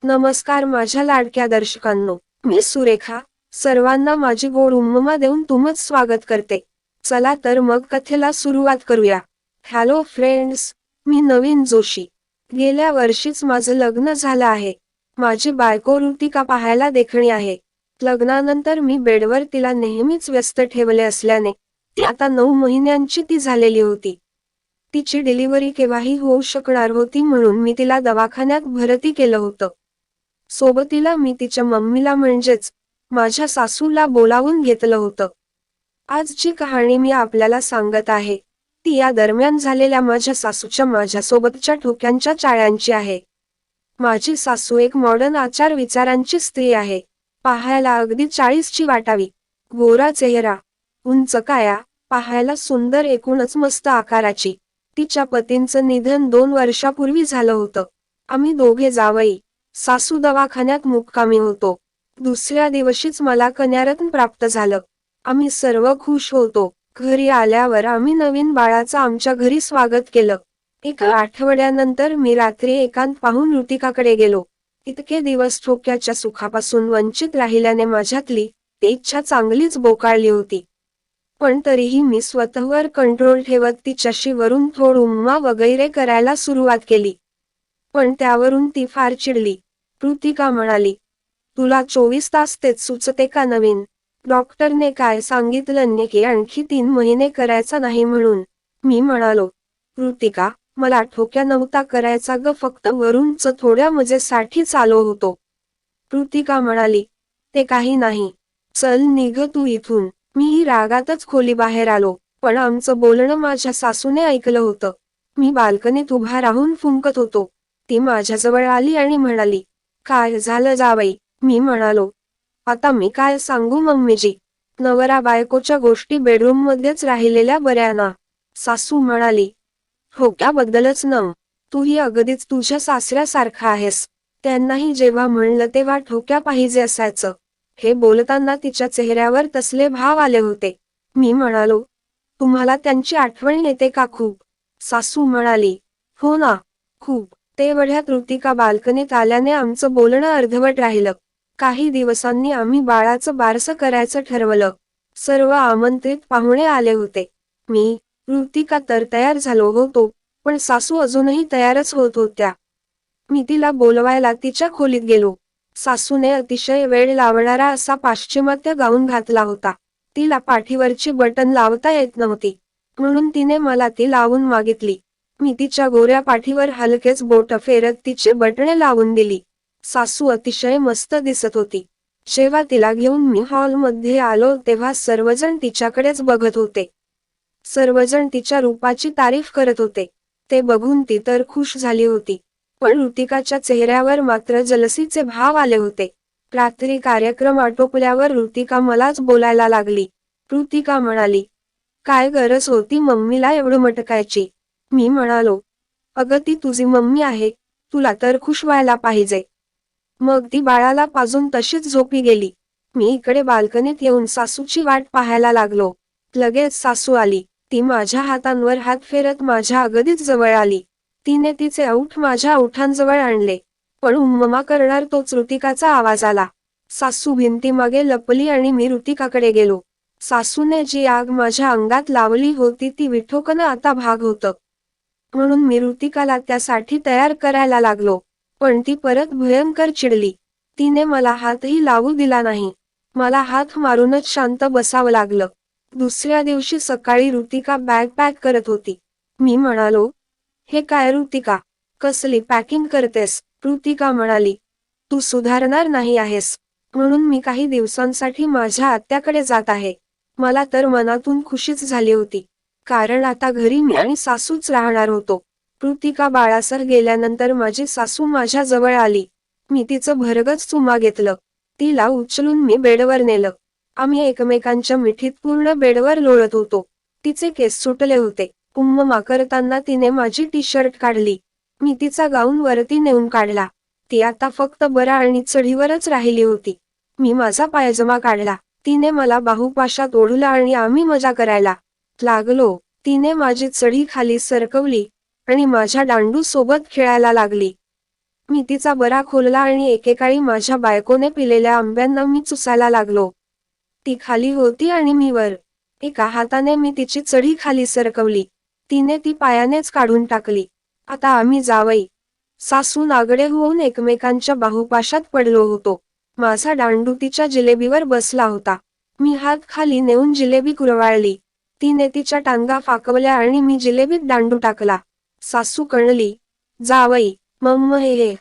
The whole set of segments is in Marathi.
नमस्कार माझ्या लाडक्या दर्शकांनो, मी सुरेखा. सर्वांना माझी गोड उम्मा देऊन तुमचं स्वागत करते. चला तर मग कथेला सुरुवात करूया. हॅलो फ्रेंड्स, मी नवीन जोशी. गेल्या वर्षीच माझं लग्न झालं आहे. माझी बायको ऋतिका पाहायला देखणी आहे. लग्नानंतर मी बेडवर तिला नेहमीच व्यस्त ठेवले असल्याने ती आता 9 महिन्यांची ती झालेली होती. तिची डिलिव्हरी केव्हाही होऊ शकणार होती म्हणून मी तिला दवाखान्यात भरती केलं होतं. सोबतीला मी तिच्या मम्मीला म्हणजेच माझ्या सासूला बोलावून घेतलं होतं. आजची कहाणी मी आपल्याला सांगत आहे ती या दरम्यान झालेल्या माझ्या सासूच्या माझ्यासोबतच्या ठोक्यांच्या चाळ्यांची आहे. माझी सासू एक मॉडर्न आचार विचारांची स्त्री आहे. पाहायला अगदी 40ची वाटावी. गोरा चेहरा, उंच काया, पाहायला सुंदर, एकूणच मस्त आकाराची. तिच्या पतींचं निधन 2 वर्षापूर्वी झालं होतं. आम्ही दोघे जावई सासू दवाखान्यात मुक्कामी होतो. दुसऱ्या दिवशीच मला कन्यारत्न प्राप्त झालं. आम्ही सर्व खुश होतो. घरी आल्यावर आम्ही नवीन बाळाचं आमच्या घरी स्वागत केलं. एका आठवड्यानंतर मी रात्री एकांत पाहून ऋतिकाकडे गेलो. इतके दिवस ठोक्याच्या सुखापासून वंचित राहिल्याने माझ्यातली ती इच्छा चांगलीच बोकाळली होती. पण तरीही मी स्वतःवर कंट्रोल ठेवत तिच्याशी वरून थोड उम्मा वगैरे करायला सुरुवात केली. पण त्यावरून ती फार चिडली. ऋतिका म्हणाली, तुला 24 तास तेच सुचते का? नवीन डॉक्टरने काय सांगितलं की आणखी 3 महिने करायचा नाही म्हणून? मी म्हणालो, ऋतिका, मला ठोक्या नव्हता करायचा ग, फक्त वरूनच थोड्या मजेसाठी चालू होतो. ऋतिका म्हणाली, ते काही नाही, चल निघ तू इथून. मीही रागातच खोली बाहेर आलो. पण आमचं बोलणं माझ्या सासूने ऐकलं होतं. मी बाल्कनीत उभा राहून फुंकत होतो. ती माझ्याजवळ आली आणि म्हणाली, काय झालं जावई? मी म्हणालो, आता मी काय सांगू मम्मीजी, नवरा बायकोच्या गोष्टी बेडरूम मध्येच राहिलेल्या बऱ्या ना. सासू म्हणाली, ठोक्याबद्दलच न, तूही अगदीच तुझ्या सासऱ्यासारखा आहेस. त्यांनाही जेव्हा म्हणलं तेव्हा ठोक्या पाहिजे असायचं. हे बोलताना तिच्या चेहऱ्यावर तसले भाव आले होते. मी म्हणालो, तुम्हाला त्यांची आठवण येते का खूप? सासू म्हणाली, हो ना, खूप. तेवढ्यात ऋतिका बाल्कनीत आल्याने आमचं बोलणं अर्धवट राहिलं. काही दिवसांनी आम्ही बाळाचं बारसं करायचं ठरवलं. सर्व आमंत्रित पाहुणे आले होते. मी, ऋतिका तर तयार झालो होतो, पण सासू अजूनही तयारच होत होत्या. मी तिला बोलवायला तिच्या खोलीत गेलो. सासूने अतिशय वेळ लावणारा असा पाश्चिमात्य गाऊन घातला होता. तिला पाठीवरची बटन लावता येत नव्हती, म्हणून तिने मला ती लावून मागितली. मी तिच्या गोऱ्या पाठीवर हलकेच बोट फेरत तिचे बटणे लावून दिली. सासू अतिशय मस्त दिसत होती. जेव्हा तिला घेऊन मी हॉलमध्ये आलो तेव्हा सर्वजण तिच्याकडेच बघत होते. सर्वजण तिच्या रूपाची तारीफ करत होते. ते बघून ती तर खुश झाली होती. पण ऋतिकाच्या चेहऱ्यावर मात्र जलसीचे भाव आले होते. रात्री कार्यक्रम आटोपल्यावर ऋतिका मलाच बोलायला लागली. ऋतिका म्हणाली, काय गरज होती मम्मीला एवढं मटकायची? मी म्हणालो, अगं ती तुझी मम्मी आहे, तुला तर खुश व्हायला पाहिजे. मग ती बाळाला पाजून तशीच झोपी गेली. मी इकडे बाल्कनीत येऊन सासूची वाट पाहायला लागलो. लगेच सासू आली. ती माझ्या हातांवर हात फेरत माझ्या अगदीच जवळ आली. तिने तिचे औठ माझ्या ओठांजवळ आणले. पण उम्मा करणार तोच ऋतिकाचा आवाज आला. सासू भिंतीमागे लपली आणि मी ऋतिकाकडे गेलो. सासूने जी आग माझ्या अंगात लावली होती ती विठोकणं आता भाग होतं. म्हणून मी ऋतिकाला त्यासाठी तयार करायला लागलो. पण ती परत भयंकर चिडली. तिने मला हातही लावू दिला नाही. मला हात मारूनच शांत बसावं लागलं. दुसऱ्या दिवशी सकाळी ऋतिका बॅग पॅक करत होती. मी म्हणालो, हे काय ऋतिका, कसली पॅकिंग करतेस? ऋतिका म्हणाली, तू सुधारणार नाही आहेस, म्हणून मी काही दिवसांसाठी माझ्या आत्याकडे जात आहे. मला तर मनातून खुशीच झाली होती, कारण आता घरी मी आणि सासूच राहणार होतो. ऋतिका बाळासर गेल्यानंतर माझी सासू माझ्या जवळ आली. मी तिचं भरगच चुमा घेतलं. तिला उचलून मी बेडवर नेलं. आम्ही एकमेकांच्या मिठीत पूर्ण बेडवर लोळत होतो. तिचे केस सुटले होते. उम्मा करताना तिने माझी टी शर्ट काढली. मी तिचा गाऊन वरती नेऊन काढला. ती आता फक्त बरा आणि चढीवरच राहिली होती. मी माझा पायजमा काढला. तिने मला बाहुपाशात ओढलं आणि आम्ही मजा करायला लागलो. तिने माझी चढी खाली सरकवली आणि माझ्या दांडू सोबत खेळायला लागली. मी तिचा बरा खोलला आणि एकेकाळी माझ्या बायकोने पिलेल्या आंब्यांना मी चुसायला लागलो. ती खाली होती आणि मी वर. एका हाताने मी तिची चढी खाली सरकवली. तिने ती पायानेच काढून टाकली. आता आम्ही जावई सासू नागडे होऊन एकमेकांच्या बाहुपाशात पडलो होतो. माझा दांडू तिच्या जिलेबीवर बसला होता. मी हात खाली नेऊन जिलेबी कुरवाळली. तिने तिच्या टांगा फाकवल्या आणि मी जिलेबीत दांडू टाकला. सासू कणली, जावई, मम्म हे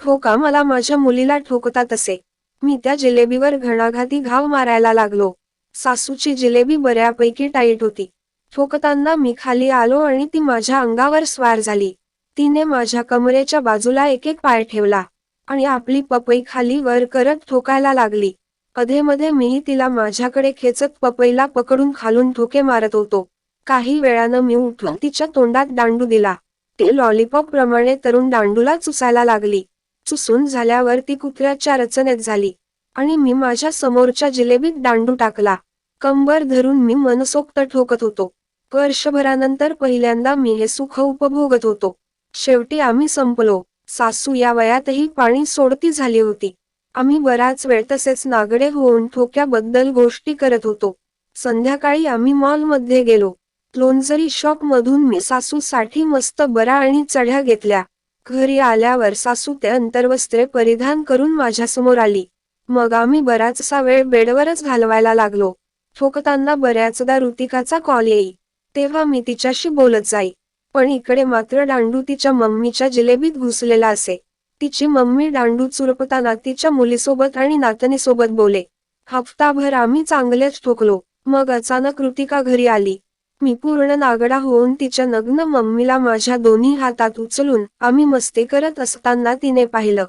ठोका मला माझ्या मुलीला ठोकतात असे. मी त्या जिलेबीवर घणाघाती घाव मारायला लागलो. सासूची जिलेबी बऱ्यापैकी टाईट होती. ठोकताना मी खाली आलो आणि ती माझ्या अंगावर स्वार झाली. तिने माझ्या कमरेच्या बाजूला एक एक पाय ठेवला आणि आपली पपई खाली वर करत ठोकायला लागली. अधेमध्ये मीही तिला माझ्याकडे खेचत पपईला पकडून खालून ठोके मारत होतो. काही वेळानं मी उठून तिच्या तोंडात दांडू दिला. ते लॉलीपॉप प्रमाणे तरुण दांडूला चुसायला लागली. चुसून झाल्यावर ती कुत्र्याच्या रचनेत झाली आणि मी माझ्या समोरच्या जिलेबीत दांडू टाकला. कंबर धरून मी मनसोक्त ठोकत होतो. वर्षभरानंतर पहिल्यांदा मी हे सुख उपभोगत होतो. शेवटी आम्ही संपलो. सासू या वयातही पाणी सोडती झाली होती. आम्ही बराच वेळ तसेच नागडे होऊन ठोक्याबद्दल गोष्टी करत होतो. संध्याकाळी आम्ही मॉलमध्ये गेलो. लोणजरी शॉप मधून मी सासूसाठी मस्त बरा आणि चढ्या घेतल्या. घरी आल्यावर सासू ते अंतर्वस्त्रे परिधान करून माझ्यासमोर आली. मग आम्ही बराचसा वेळ बेडवरच घालवायला लागलो. ठोकताना बऱ्याचदा ऋतिकाचा कॉल येई. तेव्हा मी तिच्याशी बोलत जाई. पण इकडे मात्र दांडू तिच्या मम्मीच्या जिलेबीत घुसलेला असे. तिची मम्मी दांडू चुरपताना तिच्या मुलीसोबत आणि नातनीसोबत बोले. हफ्ताभर आम्ही चांगलेच ठोकलो. मग अचानक ऋतिका घरी आली. मी पूर्ण नागडा होऊन तिच्या नग्न मम्मीला माझ्या दोन्ही हातात उचलून आम्ही मस्ती करत असताना तिने पाहिलं.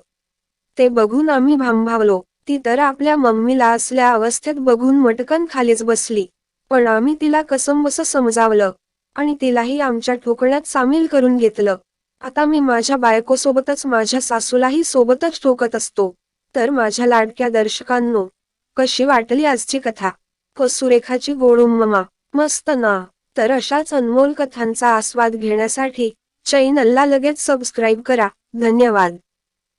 ते बघून आम्ही भांबावलो. ती तर आपल्या मम्मीला असल्या अवस्थेत बघून मटकन खालीच बसली. पण आम्ही तिला कसंबसं समजावलं आणि तिलाही आमच्या ठोकण्यात सामील करून घेतलं. आता मी माझ्या बायकोसोबतच माझ्या सासूलाही सोबतच ठोकत असतो. तर माझ्या लाडक्या दर्शकांनो, कशी वाटली आजची कथा? सुरेखाची गोड उम्मा, मस्त ना? तर अशाच अनमोल कथांचा आस्वाद घेण्यासाठी चॅनलला लगेच सबस्क्राईब करा. धन्यवाद.